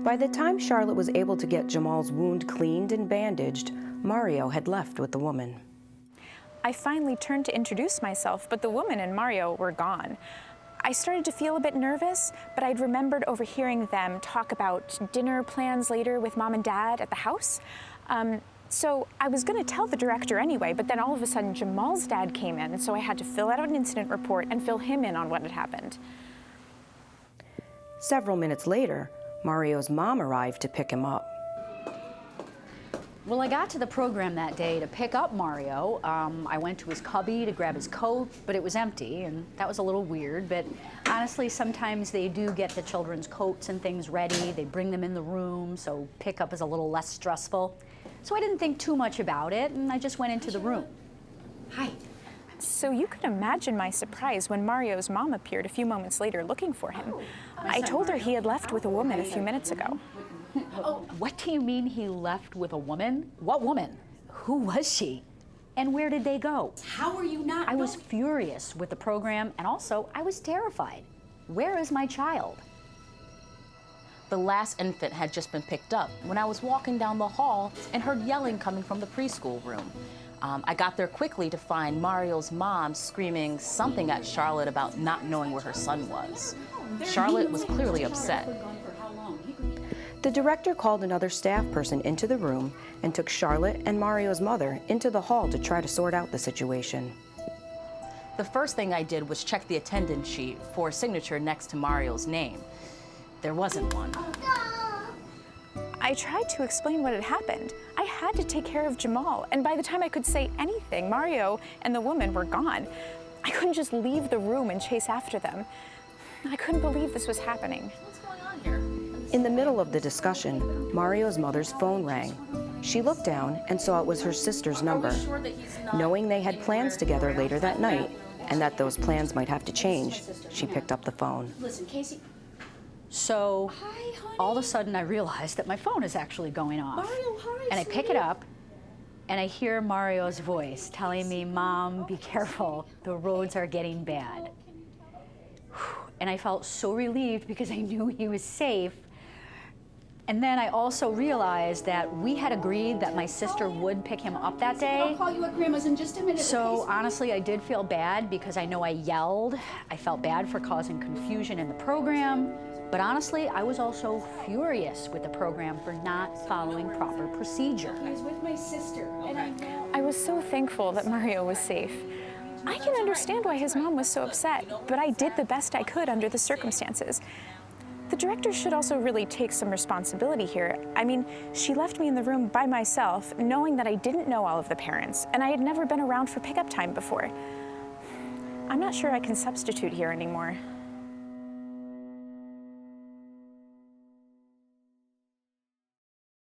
By the time Charlotte was able to get Jamal's wound cleaned and bandaged, Mario had left with the woman. I finally turned to introduce myself, but the woman and Mario were gone. I started to feel a bit nervous, but I'd remembered overhearing them talk about dinner plans later with Mom and Dad at the house. So I was going to tell the director anyway, but then all of a sudden Jamal's dad came in, so I had to fill out an incident report and fill him in on what had happened. Several minutes later, Mario's mom arrived to pick him up. Well, I got to the program that day to pick up Mario. I went to his cubby to grab his coat, but it was empty, and that was a little weird. But honestly, sometimes they do get the children's coats and things ready. They bring them in the room, so pickup is a little less stressful. So I didn't think too much about it, and I just went into the room. Hi. So you can imagine my surprise when Mario's mom appeared a few moments later looking for him. I told her he had left with a woman a few minutes ago. Oh, what do you mean he left with a woman? What woman? Who was she? And where did they go? How are you not? I was furious with the program, and also I was terrified. Where is my child? The last infant had just been picked up when I was walking down the hall and heard yelling coming from the preschool room. I got there quickly to find Mario's mom screaming something at Charlotte about not knowing where her son was. Charlotte was clearly upset. The director called another staff person into the room and took Charlotte and Mario's mother into the hall to try to sort out the situation. The first thing I did was check the attendance sheet for a signature next to Mario's name. There wasn't one. I tried to explain what had happened. I had to take care of Jamal, and by the time I could say anything, Mario and the woman were gone. I couldn't just leave the room and chase after them. I couldn't believe this was happening. What's going on here? In the middle of the discussion, Mario's mother's phone rang. She looked down and saw it was her sister's number. Knowing they had plans together later that night, and that those plans might have to change, she picked up the phone. Listen, Casey. So Hi, honey. all of a sudden I realized that my phone is actually going off. Mario, hi, And I pick it up, and I hear Mario's voice telling me, "Mom, be careful, the roads are getting bad." And I felt so relieved because I knew he was safe. And then I also realized that we had agreed that my sister would pick him up that day. I'll call you at Grandma's in just a minute. So okay? honestly, I did feel bad because I know I yelled. I felt bad for causing confusion in the program. But honestly, I was also furious with the program for not following proper procedure. I was with my sister, and I know. I was so thankful that Mario was safe. I can understand why his mom was so upset, but I did the best I could under the circumstances. The director should also really take some responsibility here. I mean, she left me in the room by myself, knowing that I didn't know all of the parents, and I had never been around for pickup time before. I'm not sure I can substitute here anymore.